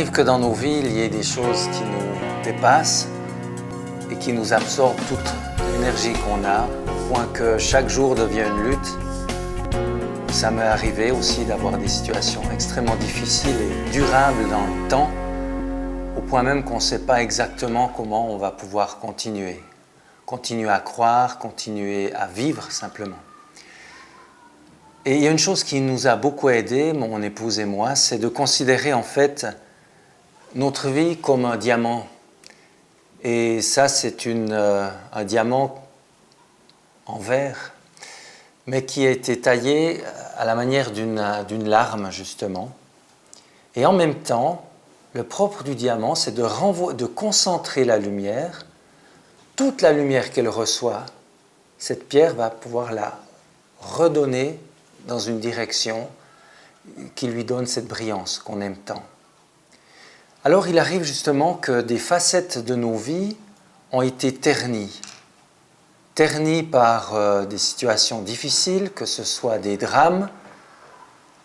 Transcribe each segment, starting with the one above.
arrive que dans nos vies, il y ait des choses qui nous dépassent et qui nous absorbent toute l'énergie qu'on a, au point que chaque jour devient une lutte. Ça m'est arrivé aussi d'avoir des situations extrêmement difficiles et durables dans le temps, au point même qu'on ne sait pas exactement comment on va pouvoir continuer. Continuer à croire, continuer à vivre simplement. Et il y a une chose qui nous a beaucoup aidés, mon épouse et moi, c'est de considérer en fait notre vie comme un diamant. Et ça, c'est un diamant en verre, mais qui a été taillé à la manière d'une larme, justement. Et en même temps, le propre du diamant, c'est de concentrer la lumière. Toute la lumière qu'elle reçoit, cette pierre va pouvoir la redonner dans une direction qui lui donne cette brillance qu'on aime tant. Alors il arrive justement que des facettes de nos vies ont été ternies. Ternies par des situations difficiles, que ce soit des drames,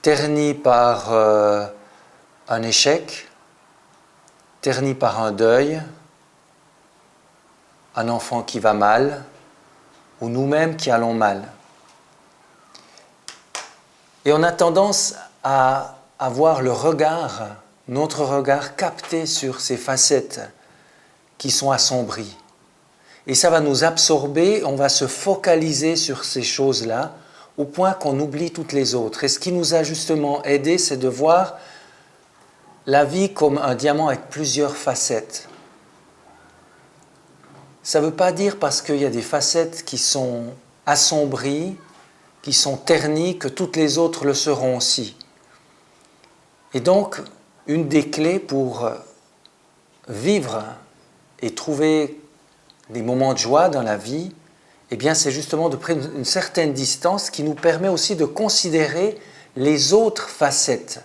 ternies par un échec, ternies par un deuil, un enfant qui va mal, ou nous-mêmes qui allons mal. Et on a tendance à avoir notre regard capté sur ces facettes qui sont assombries. Et ça va nous absorber, on va se focaliser sur ces choses-là, au point qu'on oublie toutes les autres. Et ce qui nous a justement aidé, c'est de voir la vie comme un diamant avec plusieurs facettes. Ça ne veut pas dire parce qu'il y a des facettes qui sont assombries, qui sont ternies, que toutes les autres le seront aussi. Et donc, une des clés pour vivre et trouver des moments de joie dans la vie, eh bien, c'est justement de prendre une certaine distance qui nous permet aussi de considérer les autres facettes,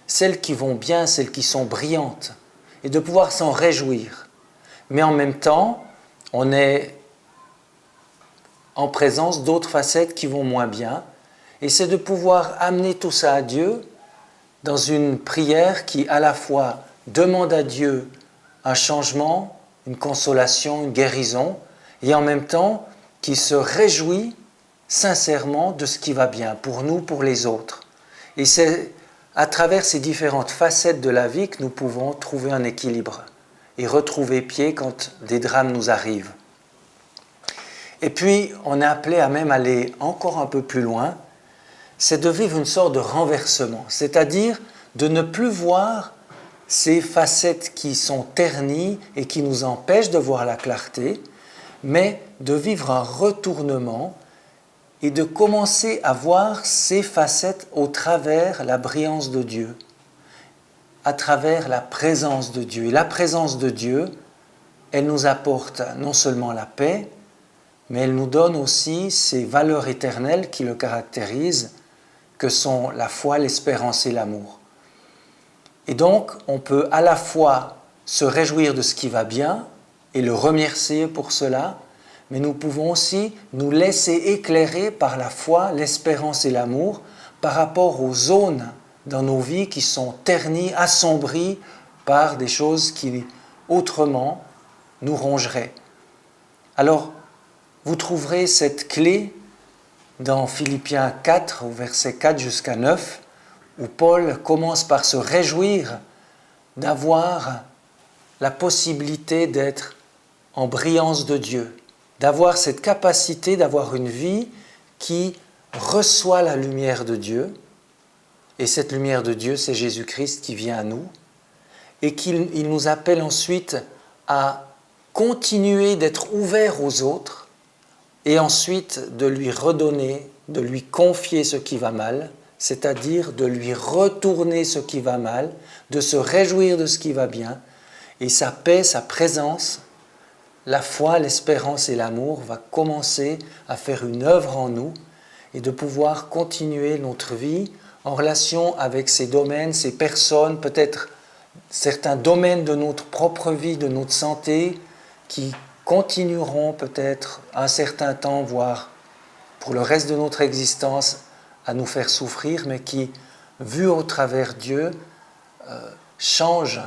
celles qui vont bien, celles qui sont brillantes, et de pouvoir s'en réjouir. Mais en même temps, on est en présence d'autres facettes qui vont moins bien, et c'est de pouvoir amener tout ça à Dieu dans une prière qui à la fois demande à Dieu un changement, une consolation, une guérison, et en même temps qui se réjouit sincèrement de ce qui va bien pour nous, pour les autres. Et c'est à travers ces différentes facettes de la vie que nous pouvons trouver un équilibre et retrouver pied quand des drames nous arrivent. Et puis, on est appelé à même aller encore un peu plus loin, c'est de vivre une sorte de renversement, c'est-à-dire de ne plus voir ces facettes qui sont ternies et qui nous empêchent de voir la clarté, mais de vivre un retournement et de commencer à voir ces facettes au travers la brillance de Dieu, à travers la présence de Dieu. Et la présence de Dieu, elle nous apporte non seulement la paix, mais elle nous donne aussi ces valeurs éternelles qui le caractérisent, que sont la foi, l'espérance et l'amour. Et donc, on peut à la fois se réjouir de ce qui va bien et le remercier pour cela, mais nous pouvons aussi nous laisser éclairer par la foi, l'espérance et l'amour par rapport aux zones dans nos vies qui sont ternies, assombries par des choses qui, autrement, nous rongeraient. Alors, vous trouverez cette clé dans Philippiens 4, au verset 4 jusqu'à 9, où Paul commence par se réjouir d'avoir la possibilité d'être en brillance de Dieu, d'avoir cette capacité d'avoir une vie qui reçoit la lumière de Dieu, et cette lumière de Dieu, c'est Jésus-Christ qui vient à nous, et qu'il nous appelle ensuite à continuer d'être ouverts aux autres, et ensuite de lui redonner, de lui confier ce qui va mal, c'est-à-dire de lui retourner ce qui va mal, de se réjouir de ce qui va bien, et sa paix, sa présence, la foi, l'espérance et l'amour va commencer à faire une œuvre en nous et de pouvoir continuer notre vie en relation avec ces domaines, ces personnes, peut-être certains domaines de notre propre vie, de notre santé, qui continueront peut-être un certain temps, voire pour le reste de notre existence, à nous faire souffrir, mais qui, vus au travers Dieu, changent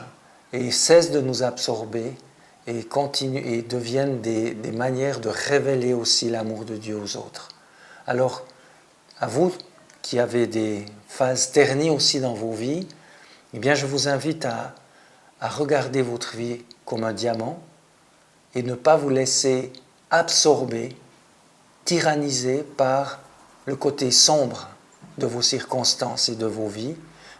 et cessent de nous absorber et continuent et deviennent des manières de révéler aussi l'amour de Dieu aux autres. Alors, à vous qui avez des phases ternies aussi dans vos vies, eh bien je vous invite à regarder votre vie comme un diamant et ne pas vous laisser absorber, tyranniser par le côté sombre de vos circonstances et de vos vies,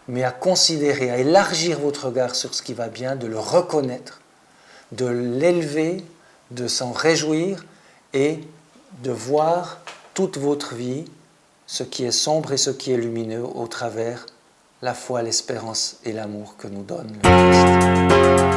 mais à considérer, à élargir votre regard sur ce qui va bien, de le reconnaître, de l'élever, de s'en réjouir et de voir toute votre vie, ce qui est sombre et ce qui est lumineux au travers la foi, l'espérance et l'amour que nous donne le Christ.